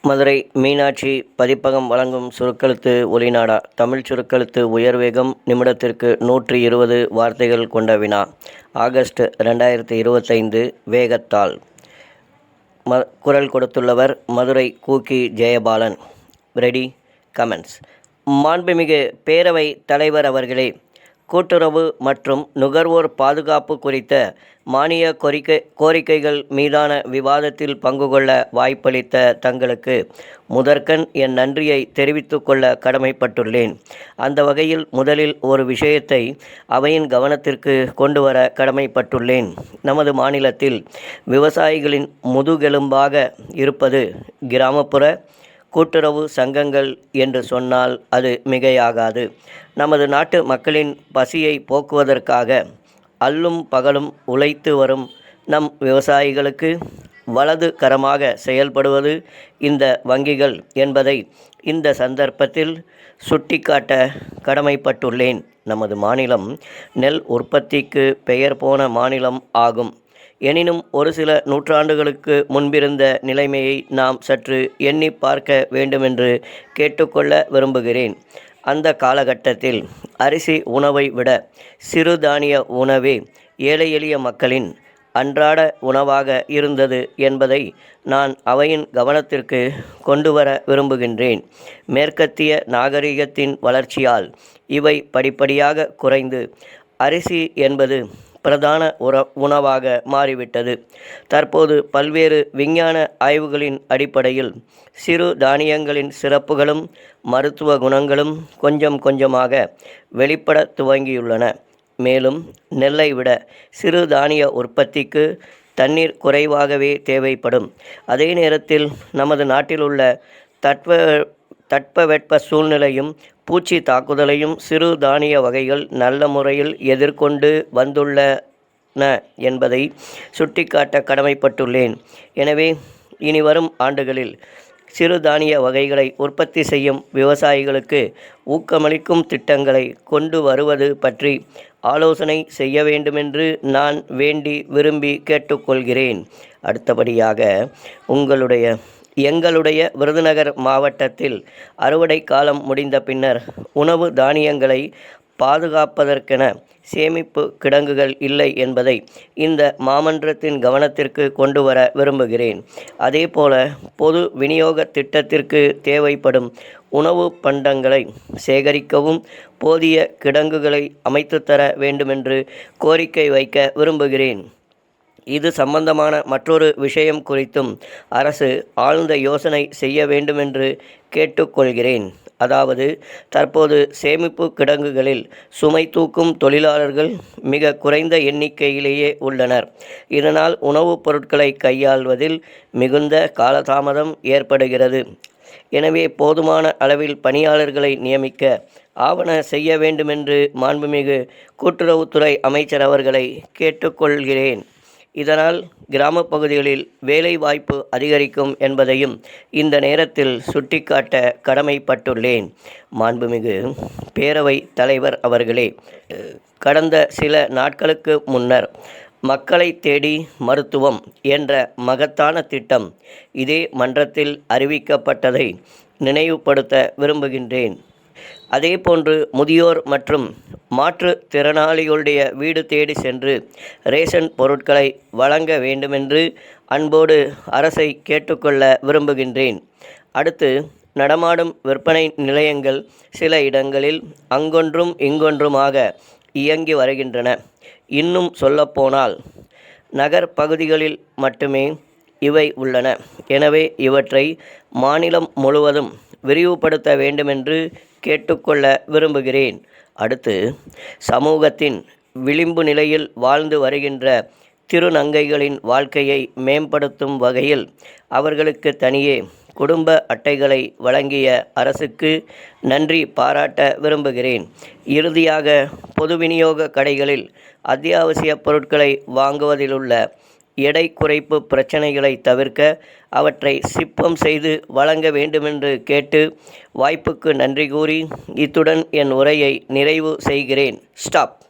மதுரை மீனாட்சி பதிப்பகம் வழங்கும் சுருக்கெழுத்து ஒலிநாடா. தமிழ் சுருக்கெழுத்து உயர்வேகம் நிமிடத்திற்கு 120 வார்த்தைகள் கொண்ட வினா. ஆகஸ்ட் 2025. வேகத்தால். குரல் கொடுத்துள்ளவர் மதுரை கூக்கி ஜெயபாலன். Ready, comments. மாண்புமிகு பேரவை தலைவர் அவர்களே, கூட்டுறவு மற்றும் நுகர்வோர் பாதுகாப்பு குறித்த மானிய கோரிக்கைகள் மீதான விவாதத்தில் பங்கு கொள்ள வாய்ப்பளித்த தங்களுக்கு முதற்கண் என் நன்றியை தெரிவித்துக் கொள்ள கடமைப்பட்டுள்ளேன். அந்த வகையில் முதலில் ஒரு விஷயத்தை அவையின் கவனத்திற்கு கொண்டு வர கடமைப்பட்டுள்ளேன். நமது மாநிலத்தில் விவசாயிகளின் முதுகெலும்பாக இருப்பது கிராமப்புற கூட்டுறவு சங்கங்கள் என்று சொன்னால் அது மிகையாகாது. நமது நாட்டு மக்களின் பசியை போக்குவதற்காக அல்லும் பகலும் உழைத்து வரும் நம் விவசாயிகளுக்கு வலது கரமாக செயல்படுவது இந்த வங்கிகள் என்பதை இந்த சந்தர்ப்பத்தில் சுட்டிக்காட்ட கடமைப்பட்டுள்ளேன். நமது மாநிலம் நெல் உற்பத்திக்கு பெயர் போன மாநிலம் ஆகும். எனினும் ஒரு சில நூற்றாண்டுகளுக்கு முன்பிருந்த நிலைமையை நாம் சற்று எண்ணி பார்க்க வேண்டுமென்று கேட்டுக்கொள்ள விரும்புகிறேன். அந்த காலகட்டத்தில் அரிசி உணவை விட சிறுதானிய உணவே ஏழை எளிய மக்களின் அன்றாட உணவாக இருந்தது என்பதை நான் அவையின் கவனத்திற்கு கொண்டு வர விரும்புகின்றேன். மேற்கத்திய நாகரிகத்தின் வளர்ச்சியால் இவை படிப்படியாக குறைந்து அரிசி என்பது பிரதான உணவாக மாறிவிட்டது. தற்போது பல்வேறு விஞ்ஞான ஆய்வுகளின் அடிப்படையில் சிறு தானியங்களின் சிறப்புகளும் மருத்துவ குணங்களும் கொஞ்சம் கொஞ்சமாக வெளிப்பட துவங்கியுள்ளன. மேலும் நெல்லை விட சிறு தானிய உற்பத்திக்கு தண்ணீர் குறைவாகவே தேவைப்படும். அதே நேரத்தில் நமது நாட்டில் உள்ள தட்பவெட்ப சூழ்நிலையும் பூச்சி தாக்குதலையும் சிறு தானிய வகைகள் நல்ல முறையில் எதிர்கொண்டு வந்துள்ளன என்பதை சுட்டிக்காட்ட கடமைப்பட்டுள்ளேன். எனவே இனிவரும் ஆண்டுகளில் சிறுதானிய வகைகளை உற்பத்தி செய்யும் விவசாயிகளுக்கு ஊக்கமளிக்கும் திட்டங்களை கொண்டு வருவது பற்றி ஆலோசனை செய்ய வேண்டுமென்று நான் வேண்டி விரும்பி கேட்டுக்கொள்கிறேன். அடுத்தபடியாக எங்களுடைய விருதுநகர் மாவட்டத்தில் அறுவடை காலம் முடிந்த பின்னர் உணவு தானியங்களை பாதுகாப்பதற்கென சேமிப்பு கிடங்குகள் இல்லை என்பதை இந்த மாமன்றத்தின் கவனத்திற்கு கொண்டு வர விரும்புகிறேன். அதேபோல பொது விநியோக திட்டத்திற்கு தேவைப்படும் உணவு பண்டங்களை சேகரிக்கவும் போதிய கிடங்குகளை அமைத்துத்தர வேண்டுமென்று கோரிக்கை வைக்க விரும்புகிறேன். இது சம்பந்தமான மற்றொரு விஷயம் குறித்தும் அரசு ஆழ்ந்த யோசனை செய்ய வேண்டுமென்று கேட்டுக்கொள்கிறேன். அதாவது, தற்போது சேமிப்பு கிடங்குகளில் சுமை தூக்கும் தொழிலாளர்கள் மிக குறைந்த எண்ணிக்கையிலேயே உள்ளனர். இதனால் உணவுப் பொருட்களை கையாள்வதில் மிகுந்த காலதாமதம் ஏற்படுகிறது. எனவே போதுமான அளவில் பணியாளர்களை நியமிக்க ஆவண செய்ய வேண்டுமென்று மாண்புமிகு கூட்டுறவுத்துறை அமைச்சர் அவர்களை கேட்டுக்கொள்கிறேன். இதனால் கிராம பகுதிகளில் வேலை வாய்ப்பு அதிகரிக்கும் என்பதையும் இந்த நேரத்தில் சுட்டிக்காட்ட கடமைப்பட்டுள்ளேன். மாண்புமிகு பேரவை தலைவர் அவர்களே, கடந்த சில நாட்களுக்கு முன்னர் மக்களை தேடி மருத்துவம் என்ற மகத்தான திட்டம் இதே மன்றத்தில் அறிவிக்கப்பட்டதை நினைவுபடுத்த விரும்புகின்றேன். அதேபோன்று முதியோர் மற்றும் மாற்றுத்திறனாளிகளுடைய வீடு தேடி சென்று ரேஷன் பொருட்களை வழங்க வேண்டுமென்று அன்போடு அரசை கேட்டுக்கொள்ள விரும்புகின்றேன். அடுத்து, நடமாடும் விற்பனை நிலையங்கள் சில இடங்களில் அங்கொன்றும் இங்கொன்றுமாக இயங்கி வருகின்றன. இன்னும் சொல்லப்போனால் நகர் பகுதிகளில் மட்டுமே இவை உள்ளன. எனவே இவற்றை மாநிலம் முழுவதும் விரிவுபடுத்த வேண்டுமென்று கேட்டுக்கொள்ள விரும்புகிறேன். அடுத்து, சமூகத்தின் விளிம்பு நிலையில் வாழ்ந்து வருகின்ற திருநங்கைகளின் வாழ்க்கையை மேம்படுத்தும் வகையில் அவர்களுக்கு தனியே குடும்ப அட்டைகளை வழங்கிய அரசுக்கு நன்றி பாராட்ட விரும்புகிறேன். இறுதியாக, பொது விநியோக கடைகளில் அத்தியாவசிய பொருட்களை வாங்குவதிலுள்ள எடை குறைப்பு பிரச்சனைகளை தவிர்க்க அவற்றை சிப்பம் செய்து வழங்க வேண்டுமென்று கேட்டு வாய்ப்புக்கு நன்றி கூறி இத்துடன் என் உரையை நிறைவு செய்கிறேன். ஸ்டாப்.